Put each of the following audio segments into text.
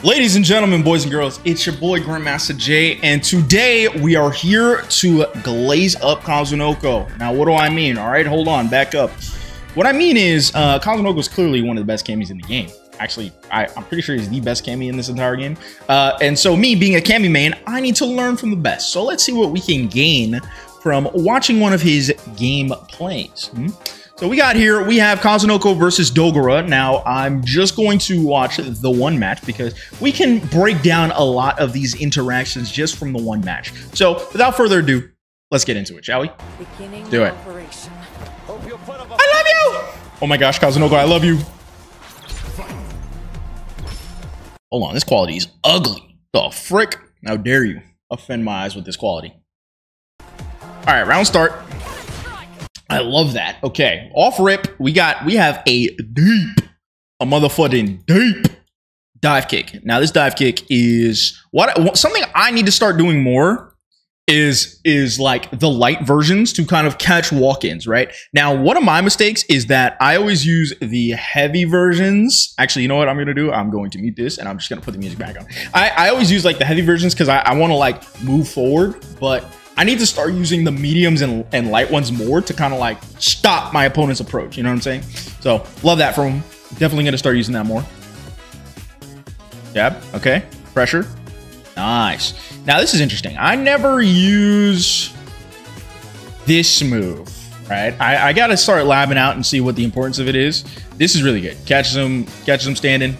Ladies and gentlemen, boys and girls, it's your boy GrandmastaJ, and today we are here to glaze up Kazunoko. Now, what do I mean? All right, hold on, back up. What I mean is, Kazunoko is clearly one of the best Cammys in the game. Actually, I'm pretty sure he's the best Cammy in this entire game. And so me being a Cammy main, I need to learn from the best. So let's see what we can gain from watching one of his game plays. So we have Kazunoko versus Dogora. Now, I'm just going to watch the one match because we can break down a lot of these interactions just from the one match. So without further ado, let's get into it, shall we? Do it. I love you! Oh my gosh, Kazunoko, I love you. Hold on, this quality is ugly. The frick? How dare you offend my eyes with this quality? All right, round start. I love that. Okay, off rip, we have a motherfucking deep dive kick. Now this dive kick is something I need to start doing more is like the light versions to kind of catch walk-ins, right? Now, one of my mistakes is that I always use the heavy versions. Actually, you know what I'm gonna do? I'm going to mute this and I'm just gonna put the music back on. I always use like the heavy versions because I want to like move forward, but I need to start using the mediums and light ones more to kind of like stop my opponent's approach. You know what I'm saying? So love that from him. Definitely going to start using that more. Jab. Okay. Pressure. Nice. Now this is interesting. I never use this move, right? I got to start labbing out and see what the importance of it is. This is really good. Catches him standing.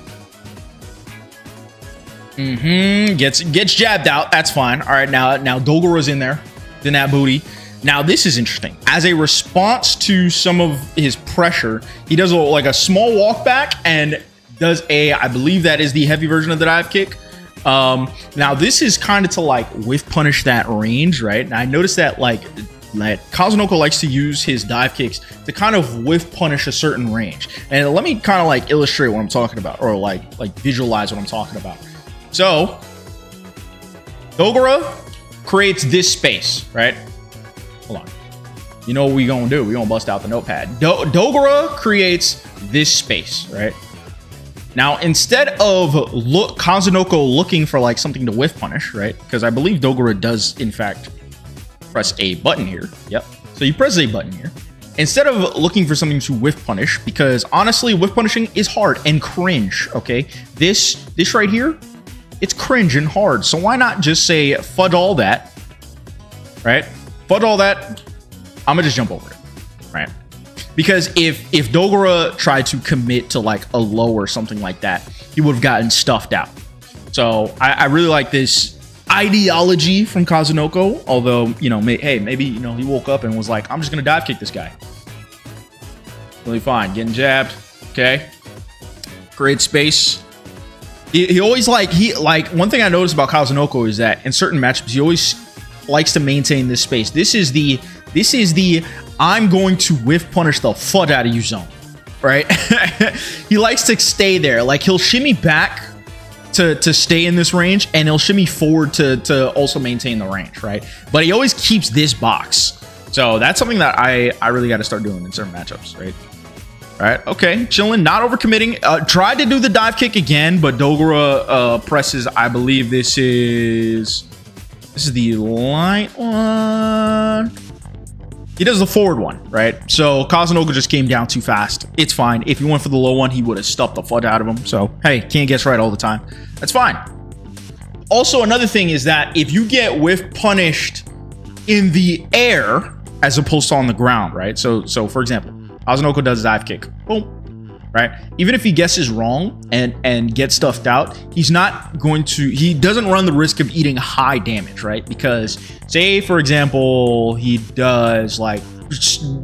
Gets jabbed out. That's fine. All right, now Dogora's in there. Then that booty. Now this is interesting. As a response to some of his pressure, he does like a small walk back and does I believe that is the heavy version of the dive kick. Now this is kind of to like whiff punish that range, right? And I noticed that like Kazunoko likes to use his dive kicks to kind of whiff punish a certain range. And let me kind of like illustrate what I'm talking about, or like visualize what I'm talking about. So, Dogora creates this space, right? Hold on. You know what we gonna do? We gonna bust out the notepad. Dogora creates this space, right? Now, instead of Kazunoko looking for like something to whiff punish, right? Because I believe Dogora does, in fact, press a button here. Yep. So you press a button here. Instead of looking for something to whiff punish, because honestly, whiff punishing is hard and cringe, okay? This right here, it's cringe and hard. So why not just say fudge all that, right? Fudge all that. I'm gonna just jump over it, right? Because if Dogora tried to commit to like a low or something like that, he would have gotten stuffed out. So I really like this ideology from Kazunoko. Although, you know, hey, maybe, you know, he woke up and was like, I'm just gonna dive kick this guy. Really fine. Getting jabbed. Okay. Great space. He always like one thing I noticed about Kazunoko is that in certain matchups he always likes to maintain this space. This is the I'm going to whiff punish the fudge out of you zone, right? He likes to stay there. Like he'll shimmy back to stay in this range, and he'll shimmy forward to also maintain the range, right? But he always keeps this box. So that's something that I really got to start doing in certain matchups, right? All right, okay, chilling, not overcommitting. Tried to do the dive kick again, but Dogora presses. I believe this is the light one. He does the forward one, right? So Kazunoko just came down too fast. It's fine. If he went for the low one, he would have stuffed the fudge out of him. So hey, can't guess right all the time. That's fine. Also, another thing is that if you get whiff punished in the air as opposed to on the ground, right? So for example, Kazunoko does dive kick. Boom. Right? Even if he guesses wrong and gets stuffed out, he doesn't run the risk of eating high damage, right? Because say, for example, he does like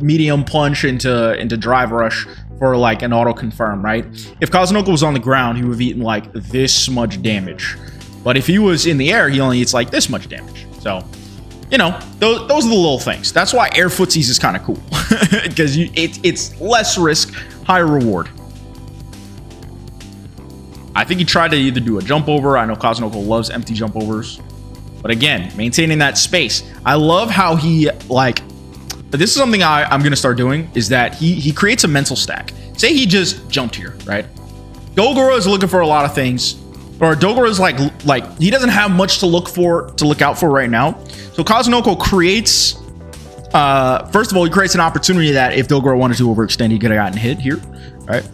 medium punch into drive rush for like an auto confirm, right? If Kazunoko was on the ground, he would have eaten like this much damage. But if he was in the air, he only eats like this much damage. So, you know, those are the little things. That's why air footsies is kind of cool, because it's less risk, higher reward. I think he tried to either do a jump over. I know Kazunoko loves empty jump overs, but again, maintaining that space. I love how he like. This is something I'm gonna start doing, is that he creates a mental stack. Say he just jumped here, right? Dogora is looking for a lot of things. or Dogoro's like he doesn't have much to look out for right now. So Kazunoko creates, first of all, he creates an opportunity that if Dogoro wanted to overextend, he could have gotten hit here, right?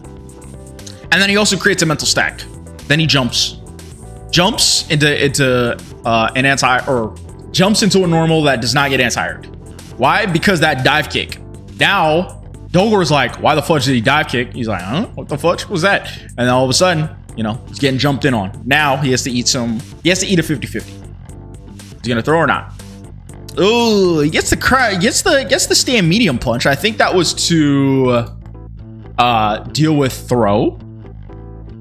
And then he also creates a mental stack. Then he jumps into an anti, or jumps into a normal that does not get anti-aired. Why? Because that dive kick. Now Dogoro's like, why the fudge did he dive kick? He's like, huh? What the fudge was that? And then all of a sudden, you know, he's getting jumped in on. Now he has to eat a 50-50. He's gonna throw or not? Oh, he gets the stand medium punch. I think that was to deal with throw,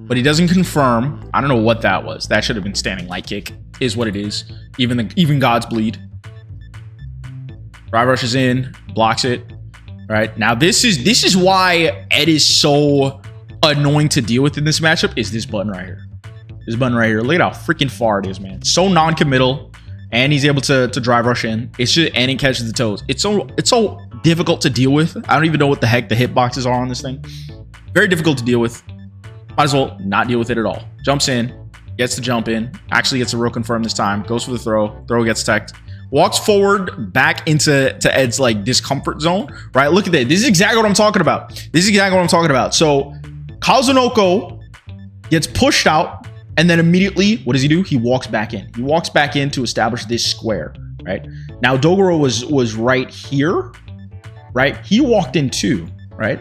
but he doesn't confirm. I don't know what that was. That should have been standing light kick, is what it is. Even gods bleed. Drive rushes in, blocks it. Right now, this is why Ed is so annoying to deal with in this matchup. Is this button right here? This button right here. Look at how freaking far it is, man. So non-committal, and he's able to drive rush in. It's just, and he catches the toes. It's so difficult to deal with. I don't even know what the heck the hitboxes are on this thing. Very difficult to deal with. Might as well not deal with it at all. Jumps in, gets the jump in. Actually gets a real confirm this time. Goes for the throw. Throw gets teched. Walks forward back into Ed's like discomfort zone, right? Look at that. This is exactly what I'm talking about. So Kazunoko gets pushed out, and then immediately, what does he do? He walks back in. He walks back in to establish this square, right? Now Dogoro was right here, right? He walked in too, right?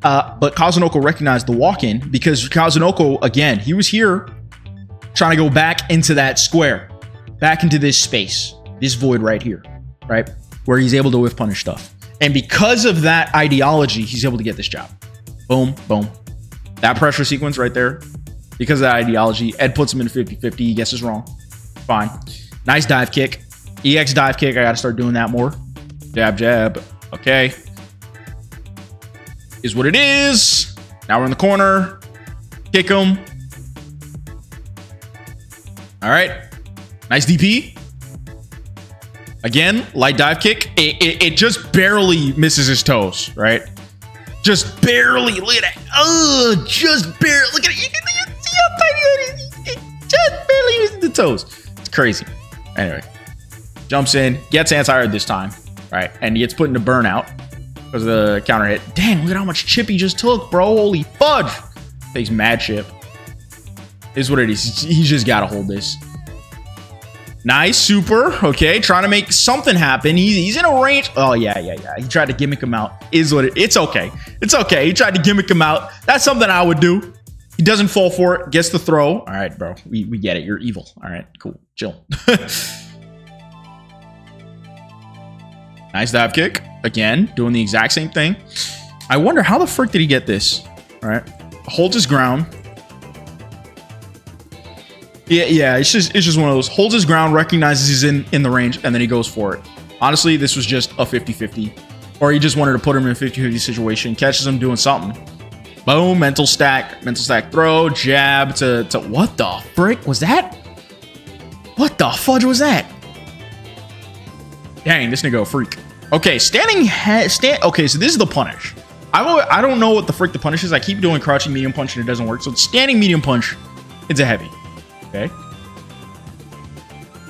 But Kazunoko recognized the walk-in because Kazunoko, again, he was here trying to go back into that square, back into this space. This void right here, right? Where he's able to whiff punish stuff. And because of that ideology, he's able to get this job. Boom, boom. That pressure sequence right there, because of that ideology, Ed puts him in 50-50. He guesses wrong. Fine. Nice dive kick. EX dive kick. I got to start doing that more. Jab, jab. Okay. Is what it is. Now we're in the corner. Kick him. All right. Nice DP. Again, light dive kick. It just barely misses his toes, right? Just barely. Look at that. Oh, just barely. Look at it. You can see how tiny that is. It just barely misses the toes. It's crazy. Anyway, jumps in, gets anti-aired this time, right? And he gets put into burnout because of the counter hit. Dang, look at how much chip he just took, bro. Holy fudge. Takes mad chip. Is what it is. He's just got to hold this. Nice, super. Okay, trying to make something happen. He's in a range. Oh, yeah. He tried to gimmick him out. Is what it's okay. It's okay. He tried to gimmick him out. That's something I would do. He doesn't fall for it. Gets the throw. All right, bro. We get it. You're evil. All right, cool. Chill. Nice dive kick. Again, doing the exact same thing. I wonder how the frick did he get this? All right. Holds his ground. Yeah, it's just one of those. Holds his ground, recognizes he's in the range, and then he goes for it. Honestly, this was just a 50-50. Or he just wanted to put him in a 50-50 situation. Catches him doing something. Boom, mental stack throw, jab to what the frick was that? What the fudge was that? Dang, this nigga a freak. Okay, okay, so this is the punish. I don't know what the frick the punish is. I keep doing crouching medium punch and it doesn't work. So it's standing medium punch. It's a heavy. Okay.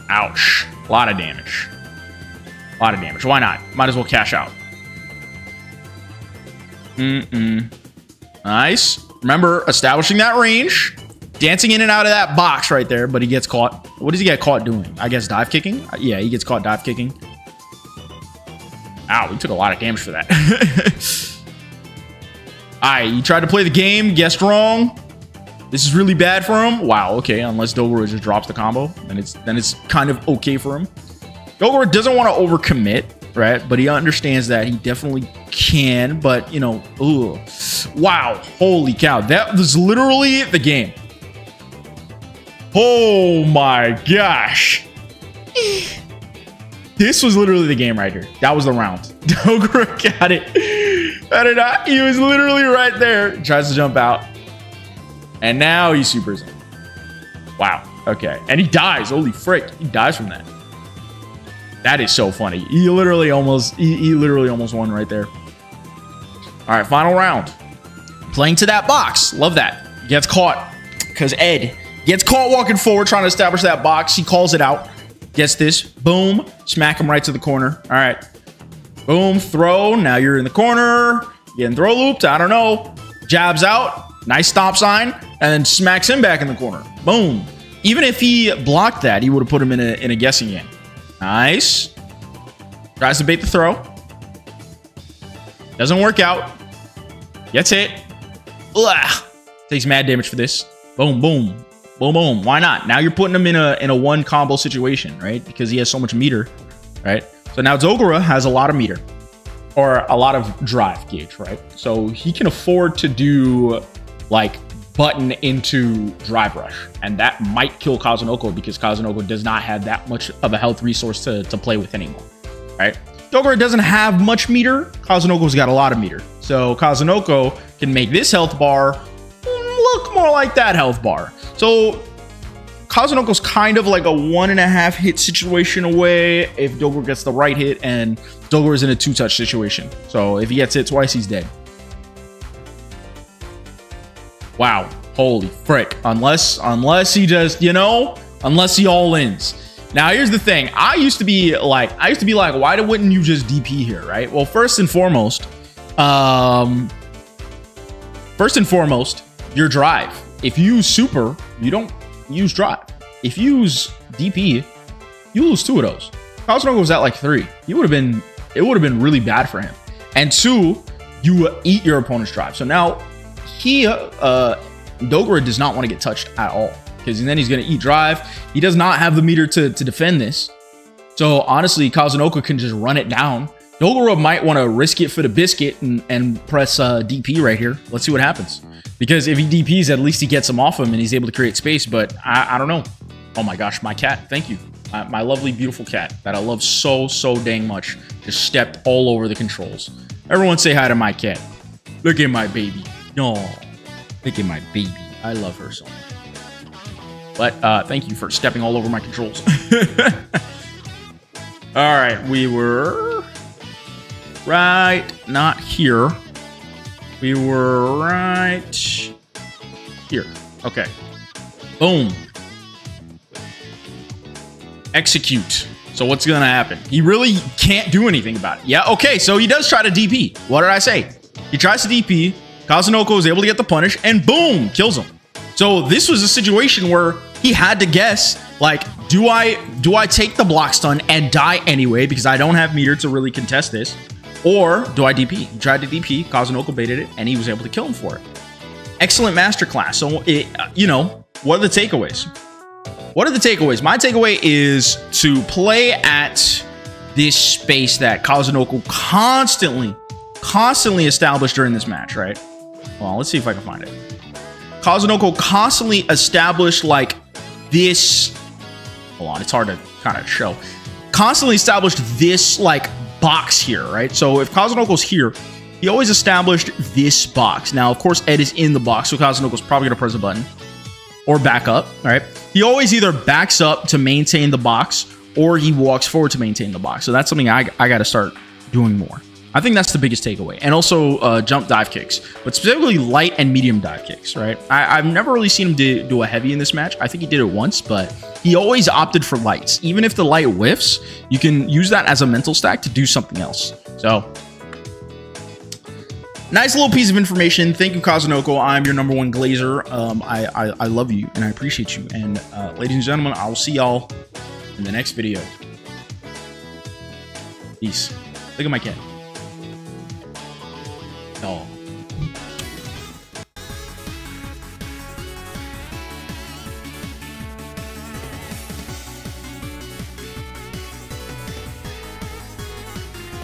Ouch. A lot of damage. Why not? Might as well cash out. Nice. Remember, establishing that range. Dancing in and out of that box right there, but he gets caught. What does he get caught doing? I guess dive kicking? Yeah, he gets caught dive kicking. Ow, he took a lot of damage for that. Alright, he tried to play the game, guessed wrong. This is really bad for him. Wow, okay, unless Dogoro just drops the combo, then it's kind of okay for him. Dogoro doesn't want to overcommit, right? But he understands that he definitely can, but you know, ugh. Wow, holy cow. That was literally the game. Oh my gosh. This was literally the game right here. That was the round. Dogoro got it. He was literally right there. Tries to jump out. And now he supers him. Wow. Okay. And he dies. Holy frick. He dies from that. That is so funny. He literally almost won right there. All right. Final round. Playing to that box. Love that. Gets caught because Ed Gets caught walking forward, trying to establish that box. He calls it out. Gets this. Boom. Smack him right to the corner. All right. Boom. Throw. Now you're in the corner. Getting throw looped. I don't know. Jabs out. Nice stop sign. And then smacks him back in the corner. Boom. Even if he blocked that, he would have put him in a guessing game. Nice. Tries to bait the throw. Doesn't work out. Gets hit. Ugh. Takes mad damage for this. Boom, boom. Boom, boom. Why not? Now you're putting him in a one combo situation, right? Because he has so much meter, right? So now Dogura has a lot of meter, or a lot of drive gauge, right? So he can afford to do like button into drive rush, and that might kill Kazunoko because Kazunoko does not have that much of a health resource to play with anymore, right? Dogura doesn't have much meter. Kazunoko's got a lot of meter. So Kazunoko can make this health bar look more like that health bar. So Kazunoko's kind of like a 1.5 hit situation away if Dogura gets the right hit, and Dogura's in a 2-touch situation. So if he gets hit twice, he's dead. Wow. Holy frick. Unless he just, you know, unless he all ins. Now, here's the thing. I used to be like, why wouldn't you just DP here, right? Well, first and foremost, your drive. If you use super, you don't use drive. If you use DP, you lose 2 of those. Kazunoko was at like 3. It would have been really bad for him. And 2, you eat your opponent's drive. So now Dogura does not want to get touched at all, because then he's going to eat drive. He does not have the meter to defend this. So honestly, Kazunoko can just run it down. Dogura might want to risk it for the biscuit and press DP right here. Let's see what happens. Because if he DPs, at least he gets him off him and he's able to create space. But I don't know. Oh my gosh, my cat. Thank you. My lovely, beautiful cat that I love so dang much just stepped all over the controls. Everyone say hi to my cat. Look at my baby. No, look at my baby. I love her so much. But thank you for stepping all over my controls. All right, we were right, not here. We were right here. Okay. Boom. Execute. So what's going to happen? He really can't do anything about it. Yeah, okay, so he does try to DP. What did I say? He tries to DP. Kazunoko is able to get the punish, and boom, kills him. So this was a situation where he had to guess, like, do I take the block stun and die anyway because I don't have meter to really contest this? Or do I DP? He tried to DP, Kazunoko baited it, and he was able to kill him for it. Excellent masterclass. So, you know, what are the takeaways? What are the takeaways? My takeaway is to play at this space that Kazunoko constantly established during this match, right? Well, let's see if I can find it. Kazunoko constantly established like this. Hold on, it's hard to kind of show. Constantly established this like box here, right? So if Kazunoko's here, he always established this box. Now, of course, Ed is in the box, so Kazunoko's probably gonna press a button or back up, right? He always either backs up to maintain the box or he walks forward to maintain the box. So that's something I got to start doing more. I think that's the biggest takeaway. And also jump dive kicks, but specifically light and medium dive kicks, right? I've never really seen him do a heavy in this match. I think he did it once, but he always opted for lights. Even if the light whiffs, you can use that as a mental stack to do something else. So nice little piece of information. Thank you, Kazunoko. I'm your #1 glazer. I love you and I appreciate you. And ladies and gentlemen, I will see y'all in the next video. Peace. Look at my cat. Oh.